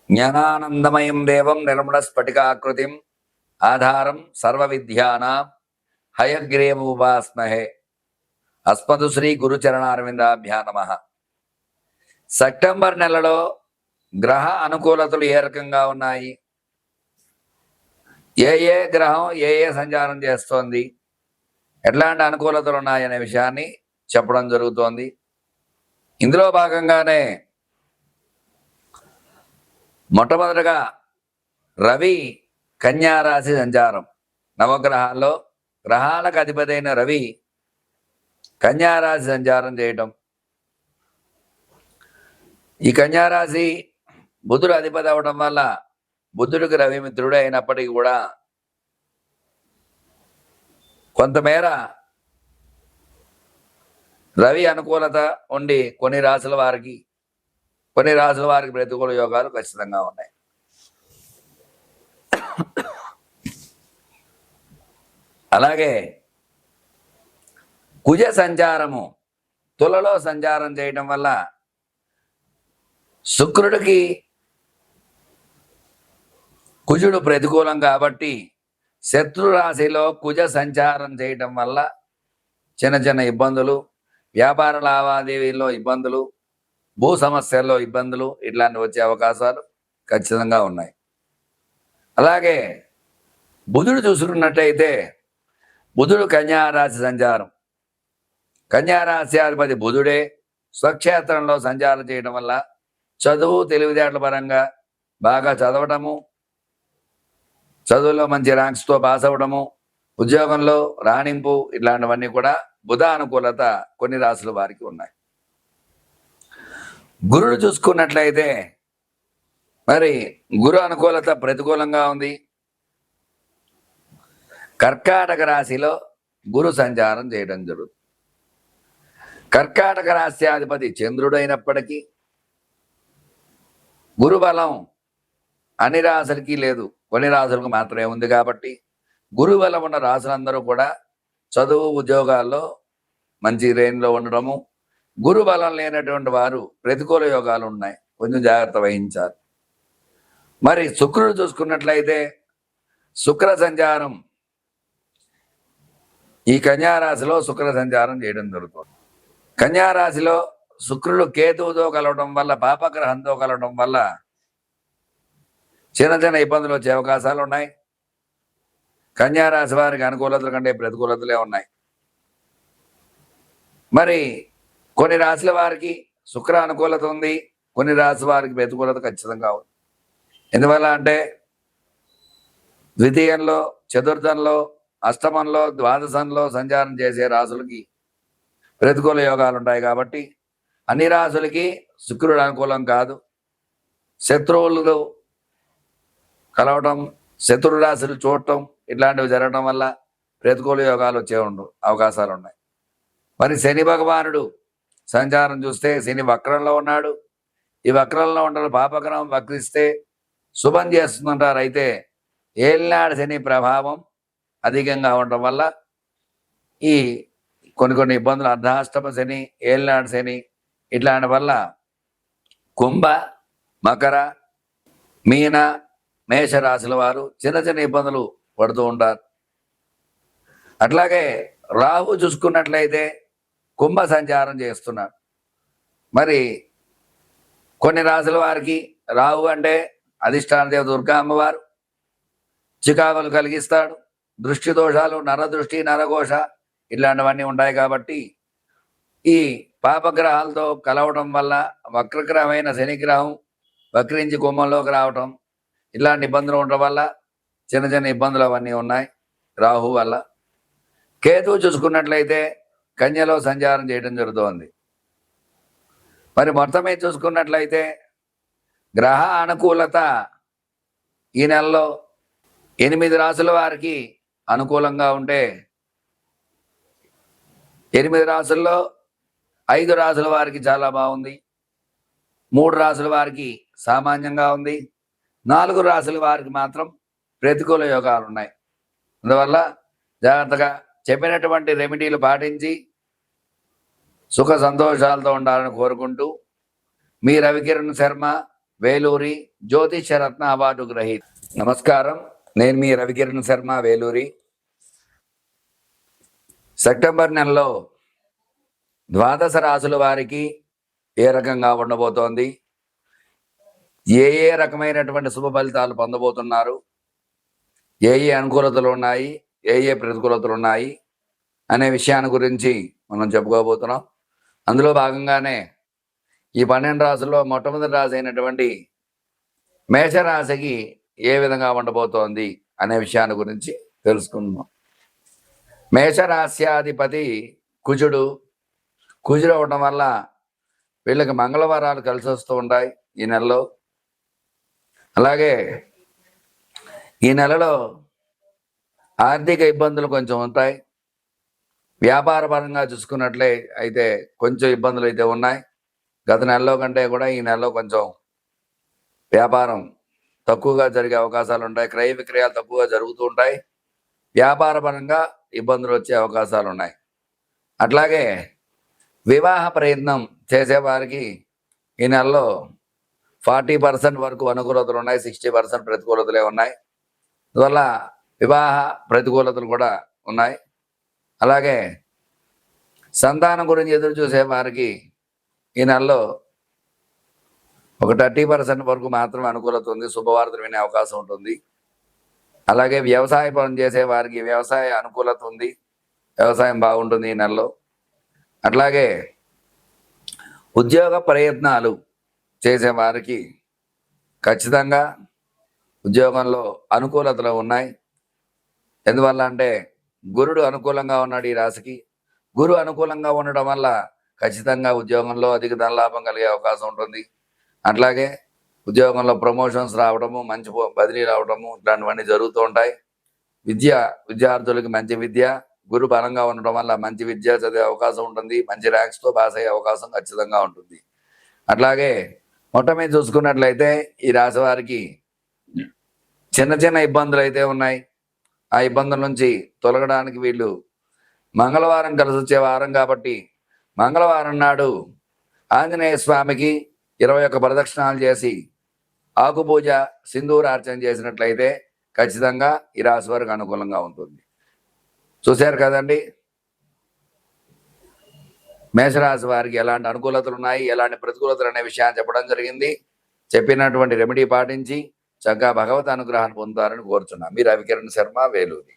జ్ఞానానందమయం దేవం నిర్మలస్ఫటికాకృతిం ఆధారం సర్వవిద్యానాం హయగ్రీవముపాస్మహే. అస్మదు శ్రీ గురుచరణారవిందాభ్యా నమః. సెప్టెంబర్ నెలలో గ్రహ అనుకూలతలు ఏ రకంగా ఉన్నాయి, ఏ గ్రహం ఏ సంచారం చేస్తోంది, ఎట్లాంటి అనుకూలతలు ఉన్నాయనే విషయాన్ని చెప్పడం జరుగుతోంది. ఇందులో భాగంగానే మొట్టమొదటిగా రవి కన్యారాశి సంచారం. నవగ్రహాల్లో గ్రహాలకు అధిపతైన రవి కన్యారాశి సంచారం చేయటం. ఈ కన్యారాశి బుధుడు అధిపతి అవడం వల్ల బుధుడికి రవి మిత్రుడే అయినప్పటికీ కూడా కొంతమేర రవి అనుకూలత ఉండి కొన్ని రాశుల వారికి ప్రతికూల యోగాలు ఖచ్చితంగా ఉన్నాయి. అలాగే కుజ సంచారము తులలో సంచారం చేయడం వల్ల శుక్రుడికి కుజుడు ప్రతికూలం కాబట్టి శత్రు రాశిలో కుజ సంచారం చేయటం వల్ల చిన్న చిన్న ఇబ్బందులు, వ్యాపార లావాదేవీల్లో ఇబ్బందులు, భూ సమస్యల్లో ఇబ్బందులు ఇట్లాంటివి వచ్చే అవకాశాలు ఖచ్చితంగా ఉన్నాయి. అలాగే బుధుడు చూసుకున్నట్టయితే బుధుడు కన్యారాశి సంచారం. కన్యారాశి అధిపతి బుధుడే స్వక్షేత్రంలో సంచారం చేయడం వల్ల చదువు తెలివితేటల పరంగా బాగా చదవటము, చదువులో మంచి ర్యాంక్స్తో పాస్ అవ్వడము, ఉద్యోగంలో రాణింపు ఇట్లాంటివన్నీ కూడా బుధ అనుకూలత కొన్ని రాశుల వారికి ఉన్నాయి. గురుడు చూసుకున్నట్లయితే మరి గురు అనుకూలత ప్రతికూలంగా ఉంది. కర్కాటక రాశిలో గురు సంచారం చేయడం జరుగుతుంది. కర్కాటక రాశ్యాధిపతి చంద్రుడు అయినప్పటికీ గురు బలం అన్ని రాశులకి లేదు, కొన్ని రాశులకు మాత్రమే ఉంది. కాబట్టి గురు బలం ఉన్న రాశులందరూ కూడా చదువు ఉద్యోగాల్లో మంచి రేంజ్లో ఉండడము, గురు బలం లేనటువంటి వారు ప్రతికూల యోగాలు ఉన్నాయి, కొంచెం జాగ్రత్త వహించాలి. మరి శుక్రుడు చూసుకున్నట్లయితే శుక్ర సంచారం ఈ కన్యారాశిలో శుక్ర సంచారం చేయడం జరుగుతుంది. కన్యారాశిలో శుక్రుడు కేతువుతో కలవడం వల్ల, పాపగ్రహంతో కలవడం వల్ల చిన్న చిన్న ఇబ్బందులు వచ్చే అవకాశాలు ఉన్నాయి. కన్యారాశి వారికి అనుకూలతల కంటే ప్రతికూలతలే ఉన్నాయి. మరి కొన్ని రాశుల వారికి శుక్ర అనుకూలత ఉంది, కొన్ని రాశి వారికి ప్రతికూలత ఖచ్చితంగా ఉంది. ఎందువల్ల అంటే ద్వితీయంలో, చతుర్థంలో, అష్టమంలో, ద్వాదశంలో సంచారం చేసే రాశులకి ప్రతికూల యోగాలు ఉంటాయి. కాబట్టి అన్ని రాశులకి శుక్రుడు అనుకూలం కాదు. శత్రువులు కలవటం, శత్రు రాశులు చూడటం ఇట్లాంటివి జరగడం వల్ల ప్రతికూల యోగాలు వచ్చే అవకాశాలు ఉన్నాయి. మరి శని భగవానుడు సంచారం చూస్తే శని వక్రంలో ఉన్నాడు. ఈ వక్రంలో ఉండడం పాపగ్రహం వక్రిస్తే శుభం చేస్తుందంటారు. అయితే ఏలినాడు శని ప్రభావం అధికంగా ఉండటం వల్ల ఈ కొన్ని ఇబ్బందులు, అర్ధాష్టమ శని, ఏలినాడు శని ఇట్లాంటి వల్ల కుంభ, మకర, మీన, మేషరాశుల వారు చిన్న చిన్న ఇబ్బందులు పడుతూ ఉంటారు. అట్లాగే రాహు చూసుకున్నట్లయితే కుంభ సంచారం చేస్తున్నాడు. మరి కొన్ని రాశుల వారికి రాహు అంటే అధిష్టాన దేవత దుర్గా అమ్మవారు చికాకులు కలిగిస్తాడు. దృష్టి దోషాలు, నరదృష్టి, నరఘోష ఇట్లాంటివన్నీ ఉంటాయి. కాబట్టి ఈ పాపగ్రహాలతో కలవడం వల్ల వక్రగ్రహమైన శనిగ్రహం వక్రించి కుంభంలోకి రావటం ఇలాంటి ఇబ్బందులు ఉండడం వల్ల చిన్న చిన్న ఇబ్బందులు అవన్నీ ఉన్నాయి రాహు వల్ల. కేతువు చూసుకున్నట్లయితే కన్యలో సంచారం చేయడం జరుగుతోంది. మరి మొత్తమే చూసుకున్నట్లయితే గ్రహ అనుకూలత ఈ నెలలో 8 రాశుల వారికి అనుకూలంగా ఉంటే 8 రాశుల్లో 5 రాశుల వారికి చాలా బాగుంది, 3 రాశుల వారికి సామాన్యంగా ఉంది, 4 రాశుల వారికి మాత్రం ప్రతికూల యోగాలు ఉన్నాయి. అందువల్ల జాగ్రత్తగా చెప్పినటువంటి రెమెడీలు పాటించి సుఖ సంతోషాలతో ఉండాలని కోరుకుంటూ మీ రవికిరణ్ శర్మ, వేలూరి జ్యోతిషరత్న అవార్డు గ్రహీత. నమస్కారం, నేను మీ రవికిరణ్ శర్మ, వేలూరి. సెప్టెంబర్ నెలలో ద్వాదశ రాశుల వారికి ఏ రకంగా ఉండబోతోంది, ఏ ఏ రకమైనటువంటి శుభ ఫలితాలు పొందబోతున్నారు, ఏ ఏ అనుకూలతలు ఉన్నాయి, ఏ ఏ ప్రతికూలతలు ఉన్నాయి అనే విషయాన్ని గురించి మనం చెప్పుకోబోతున్నాం. అందులో భాగంగానే ఈ 12 రాశుల్లో మొట్టమొదటి రాశి అయినటువంటి మేషరాశికి ఏ విధంగా ఉండబోతోంది అనే విషయాన్ని గురించి తెలుసుకుందాం. మేషరాశ్యాధిపతి కుజుడు. కుజుడు అవడం వల్ల వీళ్ళకి మంగళవారాలు కలిసి వస్తూ ఉంటాయి ఈ నెలలో. అలాగే ఈ నెలలో ఆర్థిక ఇబ్బందులు కొంచెం ఉంటాయి. వ్యాపార పరంగా చూసుకున్నట్లే అయితే కొంచెం ఇబ్బందులు అయితే ఉన్నాయి. గత నెలలో కంటే కూడా ఈ నెలలో కొంచెం వ్యాపారం తక్కువగా జరిగే అవకాశాలు ఉంటాయి. క్రయ విక్రయాలు తక్కువగా జరుగుతూ ఉంటాయి. వ్యాపార పరంగా ఇబ్బందులు వచ్చే అవకాశాలు ఉన్నాయి. అట్లాగే వివాహ ప్రయత్నం చేసేవారికి ఈ నెలలో 40% వరకు అనుకూలతలు ఉన్నాయి, 60% ప్రతికూలతలే ఉన్నాయి. అందువల్ల వివాహ ప్రతికూలతలు కూడా ఉన్నాయి. అలాగే సంతానం గురించి ఎదురు చూసే వారికి ఈ నెలలో ఒక 30% వరకు మాత్రమే అనుకూలత ఉంది. శుభవార్తలు వినే అవకాశం ఉంటుంది. అలాగే వ్యవసాయ పనులు చేసే వారికి వ్యవసాయ అనుకూలత ఉంది, వ్యవసాయం బాగుంటుంది ఈ నెలలో. అట్లాగే ఉద్యోగ ప్రయత్నాలు చేసేవారికి ఖచ్చితంగా ఉద్యోగంలో అనుకూలతలు ఉన్నాయి. ఎందువల్ల అంటే గురుడు అనుకూలంగా ఉన్నాడు ఈ రాశికి. గురు అనుకూలంగా ఉండడం వల్ల ఖచ్చితంగా ఉద్యోగంలో అధిక ధనలాభం కలిగే అవకాశం ఉంటుంది. అట్లాగే ఉద్యోగంలో ప్రమోషన్స్ రావడము, మంచి బదిలీ రావడము, ఇట్లాంటివన్నీ జరుగుతూ ఉంటాయి. విద్యార్థులకి మంచి విద్య, గురు బలంగా ఉండడం వల్ల మంచి విద్య చదివే అవకాశం ఉంటుంది. మంచి ర్యాంక్స్తో పాస్ అయ్యే అవకాశం ఖచ్చితంగా ఉంటుంది. అట్లాగే మొట్టమొదటి చూసుకున్నట్లయితే ఈ రాశి వారికి చిన్న చిన్న ఇబ్బందులు అయితే ఉన్నాయి. ఆ ఇబ్బందుల నుంచి తొలగడానికి వీళ్ళు మంగళవారం కలిసి వచ్చే వారం కాబట్టి మంగళవారం నాడు ఆంజనేయ స్వామికి 21 ప్రదక్షిణాలు చేసి ఆకుపూజ, సింధూరార్చన చేసినట్లయితే ఖచ్చితంగా ఈ రాశి వారికి అనుకూలంగా ఉంటుంది. చూశారు కదండి, మేషరాశి వారికి ఎలాంటి అనుకూలతలు ఉన్నాయి, ఎలాంటి ప్రతికూలతలు అనే విషయాన్ని చెప్పడం జరిగింది. చెప్పినటువంటి రెమెడీ పాటించి చక్కగా భగవత్ అనుగ్రహాన్ని పొందుతారని కోరుచున్నాను. మీరు రవికిరణ్ శర్మ, వేలూరి.